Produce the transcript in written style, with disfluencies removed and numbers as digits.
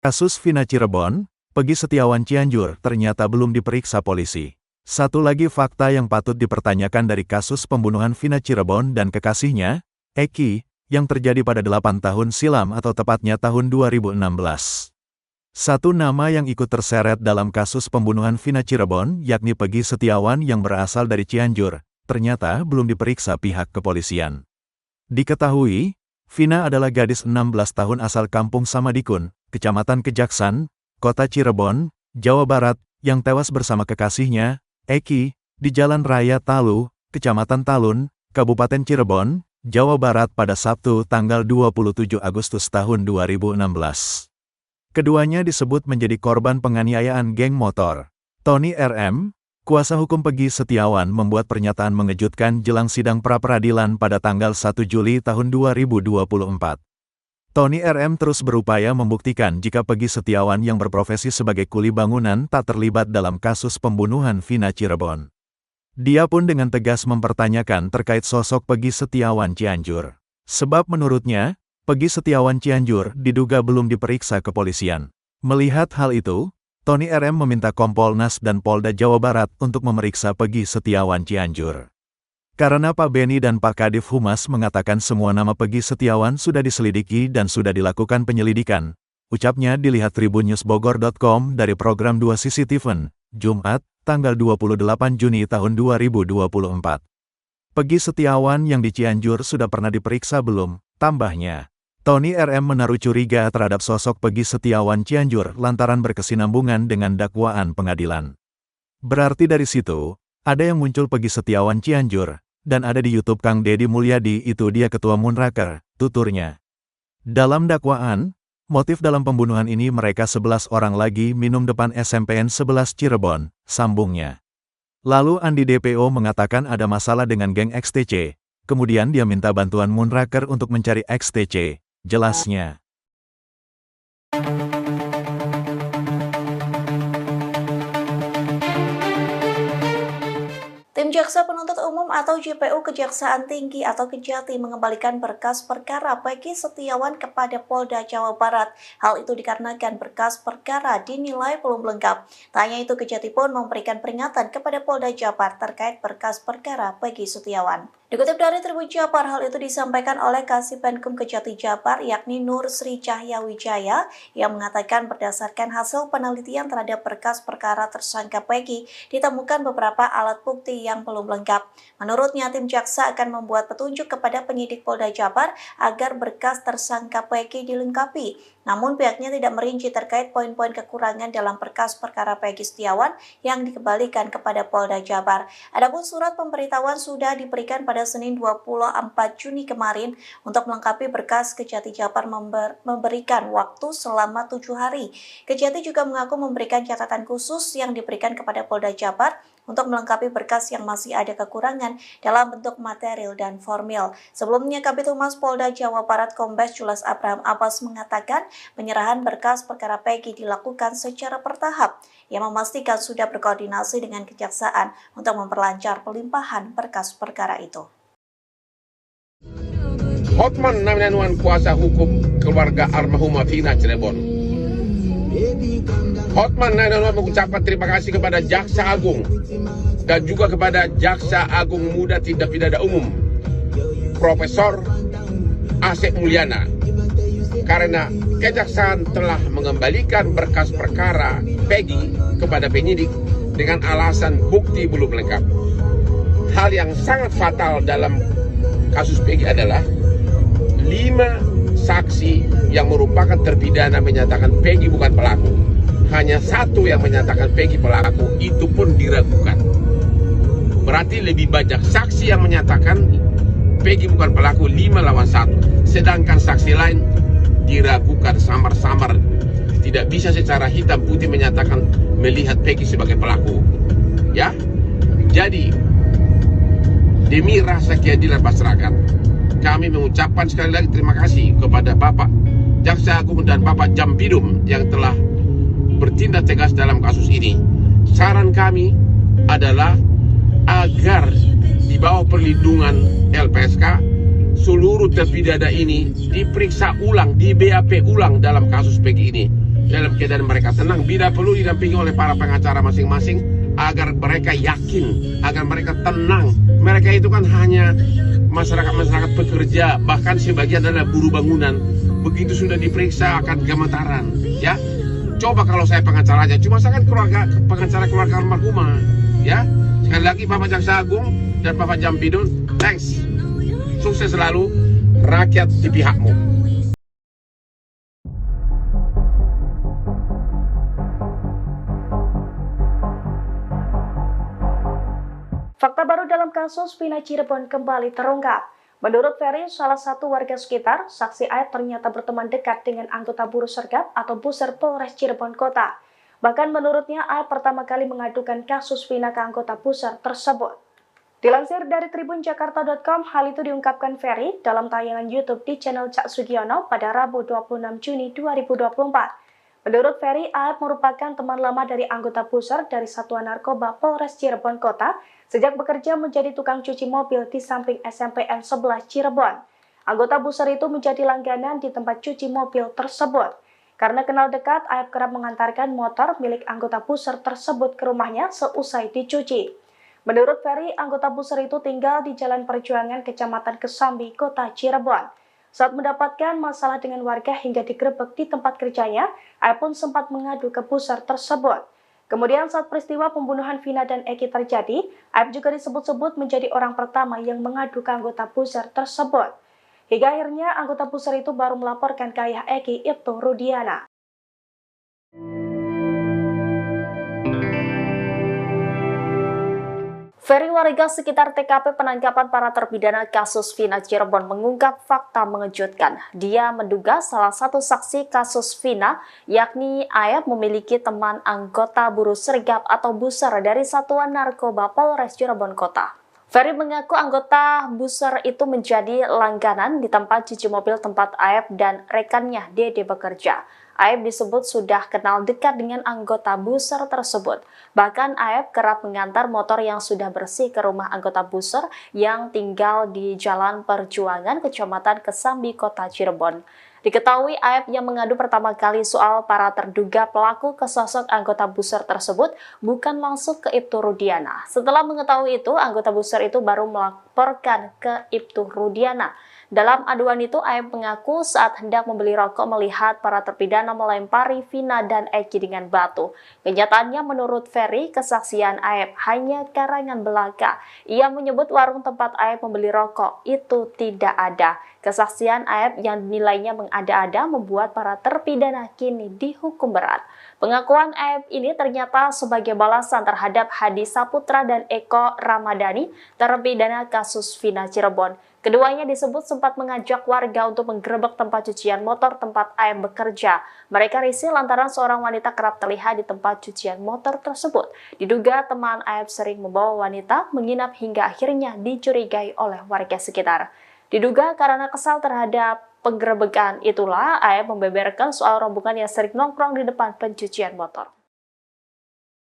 Kasus Vina Cirebon, Peggy Setiawan Cianjur ternyata belum diperiksa polisi. Satu lagi fakta yang patut dipertanyakan dari kasus pembunuhan Vina Cirebon dan kekasihnya, Eki, yang terjadi pada 8 tahun silam atau tepatnya tahun 2016. Satu nama yang ikut terseret dalam kasus pembunuhan Vina Cirebon yakni Peggy Setiawan yang berasal dari Cianjur, ternyata belum diperiksa pihak kepolisian. Diketahui, Vina adalah gadis 16 tahun asal Kampung Samadikun, Kecamatan Kejaksan, Kota Cirebon, Jawa Barat, yang tewas bersama kekasihnya, Eki, di Jalan Raya Talu, Kecamatan Talun, Kabupaten Cirebon, Jawa Barat pada Sabtu tanggal 27 Agustus tahun 2016. Keduanya disebut menjadi korban penganiayaan geng motor. Tony RM, kuasa hukum Peggy Setiawan membuat pernyataan mengejutkan jelang sidang pra-peradilan pada tanggal 1 Juli tahun 2024. Tony RM terus berupaya membuktikan jika Peggy Setiawan yang berprofesi sebagai kuli bangunan tak terlibat dalam kasus pembunuhan Vina Cirebon. Dia pun dengan tegas mempertanyakan terkait sosok Peggy Setiawan Cianjur. Sebab menurutnya, Peggy Setiawan Cianjur diduga belum diperiksa kepolisian. Melihat hal itu, Tony RM meminta Kompolnas dan Polda Jawa Barat untuk memeriksa Peggy Setiawan Cianjur. Karena Pak Beni dan Pak Kadif Humas mengatakan semua nama Peggy Setiawan sudah diselidiki dan sudah dilakukan penyelidikan, ucapnya dilihat tribunnews.bogor.com dari program 2 Sisi Tiven, Jumat, tanggal 28 Juni tahun 2024. Peggy Setiawan yang di Cianjur sudah pernah diperiksa belum? Tambahnya, Tony RM menaruh curiga terhadap sosok Peggy Setiawan Cianjur lantaran berkesinambungan dengan dakwaan pengadilan. Berarti dari situ, ada yang muncul Peggy Setiawan Cianjur, dan ada di YouTube Kang Deddy Mulyadi, itu dia ketua Munraker, tuturnya. Dalam dakwaan, motif dalam pembunuhan ini mereka 11 orang lagi minum depan SMPN 11 Cirebon, sambungnya. Lalu Andi DPO mengatakan ada masalah dengan geng XTC, kemudian dia minta bantuan Munraker untuk mencari XTC, jelasnya. Tim Jaksa Penuntut Umum atau JPU Kejaksaan Tinggi atau Kejati mengembalikan berkas perkara Peggy Setiawan kepada Polda Jawa Barat. Hal itu dikarenakan berkas perkara dinilai belum lengkap. Tak hanya itu, Kejati pun memberikan peringatan kepada Polda Jabar terkait berkas perkara Peggy Setiawan. Dikutip dari Tribun Jabar, hal itu disampaikan oleh Kasipenkum Kejati Jabar yakni Nur Sri Cahya Wijaya yang mengatakan berdasarkan hasil penelitian terhadap berkas perkara tersangka Peggy ditemukan beberapa alat bukti yang belum lengkap. Menurutnya, tim jaksa akan membuat petunjuk kepada penyidik Polda Jabar agar berkas tersangka Peggy dilengkapi. Namun pihaknya tidak merinci terkait poin-poin kekurangan dalam berkas perkara Peggy Setiawan yang dikembalikan kepada Polda Jabar. Adapun surat pemberitahuan sudah diberikan pada Senin 24 Juni kemarin untuk melengkapi berkas. Kejati Jabar memberikan waktu selama 7 hari. Kejati juga mengaku memberikan catatan khusus yang diberikan kepada Polda Jabar untuk melengkapi berkas yang masih ada kekurangan dalam bentuk material dan formil. Sebelumnya, Kabid Humas Polda Jawa Barat Kombes Jules Abraham Abbas mengatakan penyerahan berkas perkara Peggy dilakukan secara bertahap. Ia memastikan sudah berkoordinasi dengan kejaksaan untuk memperlancar pelimpahan berkas perkara itu. Hotman Namianuan kuasa hukum keluarga almarhumah Vina Cirebon. Hotman Namianuan mengucapkan terima kasih kepada Jaksa Agung dan juga kepada Jaksa Agung Muda Tindak Pidana Umum Profesor Asep Mulyana karena kejaksaan telah mengembalikan berkas perkara Peggy kepada penyidik dengan alasan bukti belum lengkap. Hal yang sangat fatal dalam kasus Peggy adalah 5 saksi yang merupakan terpidana menyatakan Peggy bukan pelaku. Hanya 1 yang menyatakan Peggy pelaku, itu pun diragukan. Berarti lebih banyak saksi yang menyatakan Peggy bukan pelaku, 5 lawan 1. Sedangkan saksi lain diragukan samar-samar. Tidak bisa secara hitam putih menyatakan melihat Peggy sebagai pelaku. Ya, jadi demi rasa keadilan masyarakat, kami mengucapkan sekali lagi terima kasih kepada Bapak Jaksa Agung dan Bapak Jampidum yang telah bertindak tegas dalam kasus ini. Saran kami adalah agar di bawah perlindungan LPSK seluruh terpidana ini diperiksa ulang, di BAP ulang dalam kasus Peggy ini. Dan dan mereka tenang. Bila perlu didampingi oleh para pengacara masing-masing agar mereka yakin, agar mereka tenang. Mereka itu kan hanya masyarakat pekerja, bahkan sebagian adalah buruh bangunan. Begitu sudah diperiksa akan gemetaran, ya. Coba kalau saya pengacaranya, cuma saya kan pengacara keluarga almarhumah, ya. Sekali lagi Bapak Jaksa Agung dan Bapak Jampidun, thanks. Sukses selalu, rakyat di pihakmu. Fakta baru dalam kasus Vina Cirebon kembali terungkap. Menurut Ferry, salah satu warga sekitar, saksi Aep ternyata berteman dekat dengan anggota buruh sergap atau Buser Polres Cirebon Kota. Bahkan menurutnya Aep pertama kali mengadukan kasus Vina ke anggota Buser tersebut. Dilansir dari tribunjakarta.com, hal itu diungkapkan Ferry dalam tayangan YouTube di channel Cak Sugiono pada Rabu 26 Juni 2024. Menurut Ferry, Aep merupakan teman lama dari anggota Buser dari Satuan Narkoba Polres Cirebon Kota sejak bekerja menjadi tukang cuci mobil di samping SMPN 11 Cirebon. Anggota Buser itu menjadi langganan di tempat cuci mobil tersebut. Karena kenal dekat, Aep kerap mengantarkan motor milik anggota Buser tersebut ke rumahnya seusai dicuci. Menurut Ferry, anggota Buser itu tinggal di Jalan Perjuangan Kecamatan Kesambi, Kota Cirebon. Saat mendapatkan masalah dengan warga hingga digerebek di tempat kerjanya, Aep pun sempat mengadu ke Buser tersebut. Kemudian saat peristiwa pembunuhan Vina dan Eki terjadi, Aep juga disebut-sebut menjadi orang pertama yang mengadu ke anggota Buser tersebut. Hingga akhirnya anggota Buser itu baru melaporkan ke ayah Eki, Ibtu Rudiana. Ferry, warga sekitar TKP penangkapan para terpidana kasus Vina Cirebon, mengungkap fakta mengejutkan. Dia menduga salah satu saksi kasus Vina, yakni Aep, memiliki teman anggota buruh sergap atau Buser dari Satuan Narkoba Polres Cirebon Kota. Ferry mengaku anggota Buser itu menjadi langganan di tempat cuci mobil tempat Aep dan rekannya Dede bekerja. Aep disebut sudah kenal dekat dengan anggota Buser tersebut. Bahkan Aep kerap mengantar motor yang sudah bersih ke rumah anggota Buser yang tinggal di Jalan Perjuangan, Kecamatan Kesambi, Kota Cirebon. Diketahui Aep yang mengadu pertama kali soal para terduga pelaku ke sosok anggota Buser tersebut bukan langsung ke Ibtu Rudiana. Setelah mengetahui itu, anggota Buser itu baru melaporkan ke Ibtu Rudiana. Dalam aduan itu, Aep mengaku saat hendak membeli rokok melihat para terpidana melempari Vina dan Eki dengan batu. Kenyataannya menurut Ferry, kesaksian Aep hanya karangan belaka. Ia menyebut warung tempat Aep membeli rokok itu tidak ada. Kesaksian Aep yang nilainya mengada-ada membuat para terpidana kini dihukum berat. Pengakuan Aep ini ternyata sebagai balasan terhadap Hadi Saputra dan Eko Ramadhani, terpidana kasus Vina Cirebon. Keduanya disebut sempat mengajak warga untuk menggerebek tempat cucian motor tempat Aep bekerja. Mereka risih lantaran seorang wanita kerap terlihat di tempat cucian motor tersebut. Diduga teman Aep sering membawa wanita menginap hingga akhirnya dicurigai oleh warga sekitar. Diduga karena kesal terhadap penggerebekan itulah Aep membeberkan soal rombongan yang sering nongkrong di depan pencucian motor.